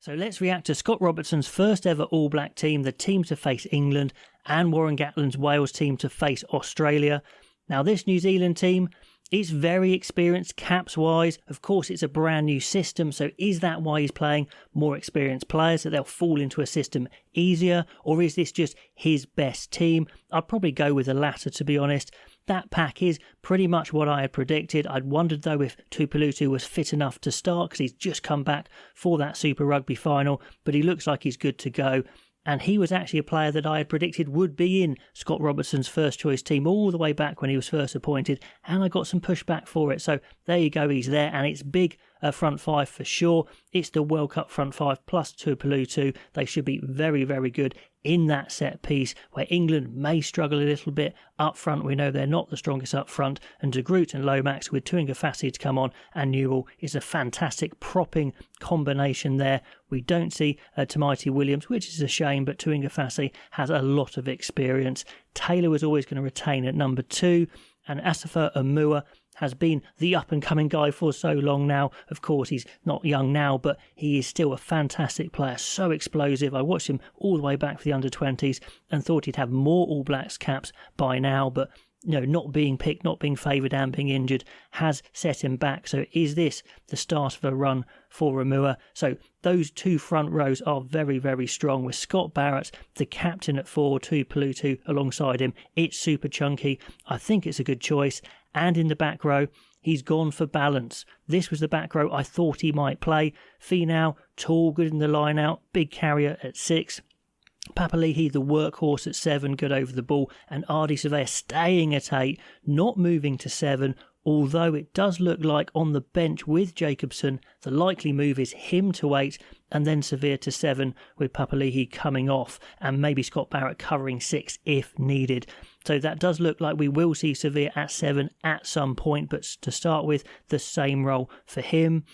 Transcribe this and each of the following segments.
So let's react to Scott Robertson's first ever All Black team, the team to face England, and Warren Gatland's Wales team to face Australia. Now this New Zealand team is very experienced caps-wise. Of course, it's a brand new system, so is that why he's playing more experienced players, that they'll fall into a system easier, or is this just his best team? I'd probably go with the latter, to be honest. That pack is pretty much what I had predicted. I'd wondered though if Tuipulotu was fit enough to start because he's just come back for that Super Rugby final, but he looks like he's good to go. And he was actually a player that I had predicted would be in Scott Robertson's first choice team all the way back when he was first appointed, and I got some pushback for it. So there you go, he's there, and it's big front five for sure. It's the World Cup front five plus Tuipulotu. They should be very, very good in that set piece, where England may struggle a little bit up front. We know they're not the strongest up front, and De Groot and Lomax with Tuingafasi to come on, and Newell is a fantastic propping combination there. We don't see Tamaiti Williams, which is a shame, but Tuingafasi has a lot of experience. Taylor was always going to retain at number 2, and Asafa Amua has been the up-and-coming guy for so long now. Of course, he's not young now, but he is still a fantastic player, so explosive. I watched him all the way back for the under-20s and thought he'd have more All Blacks caps by now, but not being picked, not being favoured and being injured has set him back. So is this the start of a run for Amua? So those two front rows are very, very strong, with Scott Barrett, the captain at 4, Tuipulotu alongside him. It's super chunky. I think it's a good choice. And in the back row, he's gone for balance. This was the back row I thought he might play. Finau, tall, good in the line out, big carrier at 6. Papali'i, the workhorse at 7, good over the ball, and Ardie Savea staying at 8, not moving to 7, although it does look like on the bench with Jacobson, the likely move is him to 8 and then Savea to 7, with Papali'i coming off and maybe Scott Barrett covering 6 if needed. So that does look like we will see Savea at 7 at some point, but to start with, the same role for him.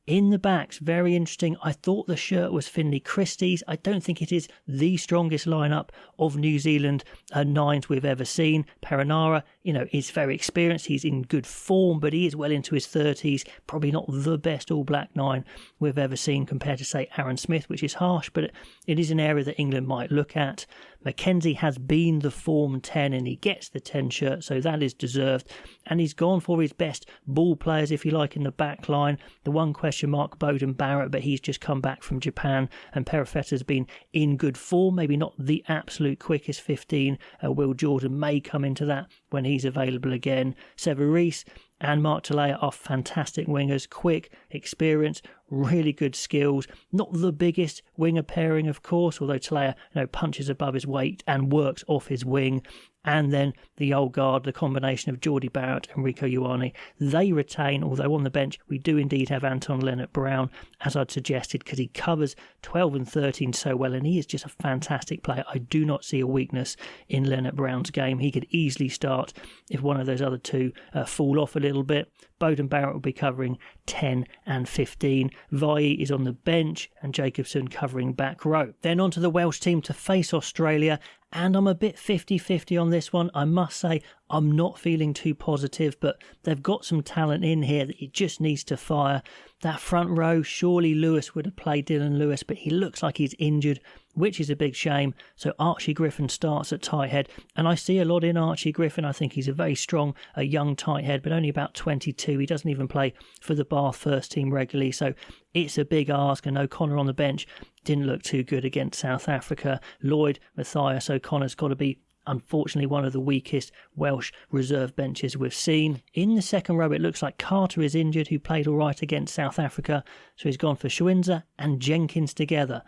In the backs, very interesting. I thought the shirt was Finlay Christie's. I don't think it is the strongest lineup of New Zealand nines we've ever seen. Perenara, is very experienced. He's in good form, but he is well into his 30s. Probably not the best All Black 9 we've ever seen compared to, say, Aaron Smith, which is harsh, but it is an area that England might look at. Mackenzie has been the form 10 and he gets the 10 shirt, so that is deserved. And he's gone for his best ball players, if you like, in the back line. The one question mark, Beauden Barrett, but he's just come back from Japan, and Perifeta's been in good form, maybe not the absolute quickest 15. Will Jordan may come into that when he's available again. Severis and Mark Talea are fantastic wingers, quick, experienced, really good skills. Not the biggest winger pairing, of course, although Talea punches above his weight and works off his wing. And then the old guard, the combination of Geordie Barrett and Rieko Ioane, they retain, although on the bench we do indeed have Anton Leonard-Brown, as I'd suggested, because he covers 12 and 13 so well, and he is just a fantastic player. I do not see a weakness in Leonard-Brown's game. He could easily start if one of those other two fall off a little bit. Beauden Barrett will be covering 10 and 15. Vai is on the bench and Jacobson covering back row. Then on to the Welsh team to face Australia, and I'm a bit 50-50 on this one. I must say I'm not feeling too positive, but they've got some talent in here that it just needs to fire. That front row, surely Lewis would have played Dylan Lewis, but he looks like he's injured, which is a big shame. So Archie Griffin starts at tight head, and I see a lot in Archie Griffin. I think he's a very strong, a young tight head, but only about 22. He doesn't even play for the Bath first team regularly, so it's a big ask. And O'Connor on the bench didn't look too good against South Africa. Lloyd, Matthias, O'Connor's got to be, unfortunately, one of the weakest Welsh reserve benches we've seen. In the second row, it looks like Carter is injured, who played all right against South Africa, so he's gone for Schwinzer and Jenkins together.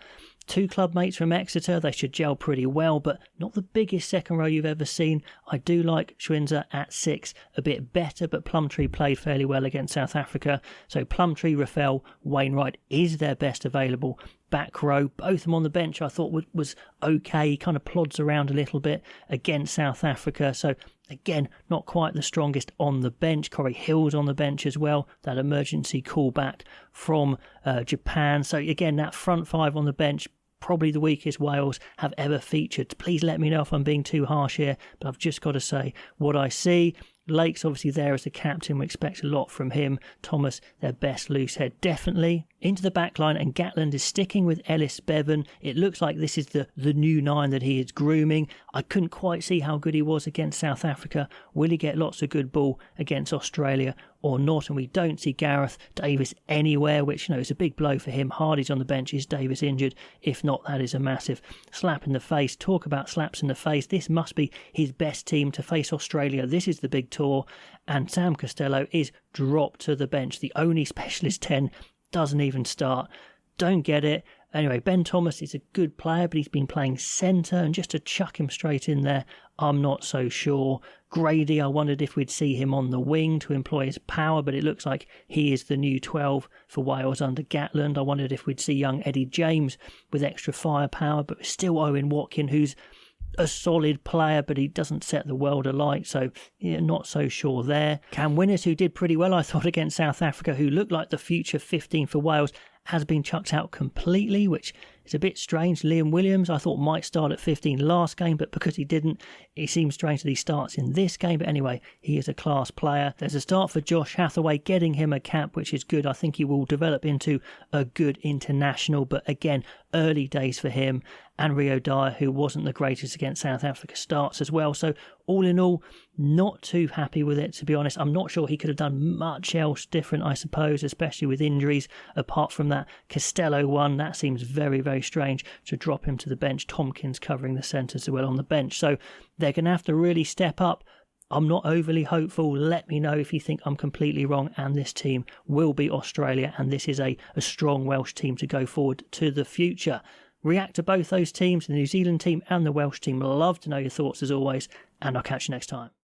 Two club mates from Exeter, they should gel pretty well, but not the biggest second row you've ever seen. I do like Schwinzer at 6 a bit better, but Plumtree played fairly well against South Africa. So Plumtree, Raffel, Wainwright is their best available back row. Both of them on the bench I thought was okay. He kind of plods around a little bit against South Africa. So again, not quite the strongest on the bench. Corey Hill's on the bench as well. That emergency callback from Japan. So again, that front five on the bench, probably the weakest Wales have ever featured. Please let me know if I'm being too harsh here, but I've just got to say what I see. Lake's obviously there as the captain. We expect a lot from him. Thomas, their best loose head, definitely. into the back line, and Gatland is sticking with Ellis Bevan. It looks like this is the new 9 that he is grooming. I couldn't quite see how good he was against South Africa. Will he get lots of good ball against Australia or not? And we don't see Gareth Davis anywhere, which, is a big blow for him. Hardy's on the bench. Is Davis injured? If not, that is a massive slap in the face. Talk about slaps in the face. This must be his best team to face Australia. This is the big tour, and Sam Costello is dropped to the bench. The only specialist 10 doesn't even start. Don't get it. Anyway, Ben Thomas is a good player, but he's been playing centre, and just to chuck him straight in there, I'm not so sure. Grady, I wondered if we'd see him on the wing to employ his power, but it looks like he is the new 12 for Wales under Gatland. I wondered if we'd see young Eddie James with extra firepower, but still Owen Watkin, who's a solid player, but he doesn't set the world alight, so not so sure there. Cam Winners, who did pretty well, I thought, against South Africa, who looked like the future 15 for Wales, has been chucked out completely, which is a bit strange. Liam Williams, I thought, might start at 15 last game, but because he didn't, it seems strange that he starts in this game. But anyway, he is a class player. There's a start for Josh Hathaway, getting him a cap, which is good. I think he will develop into a good international, but again, early days for him. And Rio Dyer, who wasn't the greatest against South Africa, starts as well. So all in all, not too happy with it, to be honest. I'm not sure he could have done much else different, I suppose, especially with injuries. Apart from that Costello one, that seems very, very strange to drop him to the bench. Tompkins covering the centres as well on the bench. So they're going to have to really step up. I'm not overly hopeful. Let me know if you think I'm completely wrong, and this team will beat Australia, and this is a strong Welsh team to go forward to the future. React to both those teams, the New Zealand team and the Welsh team. Love to know your thoughts as always, and I'll catch you next time.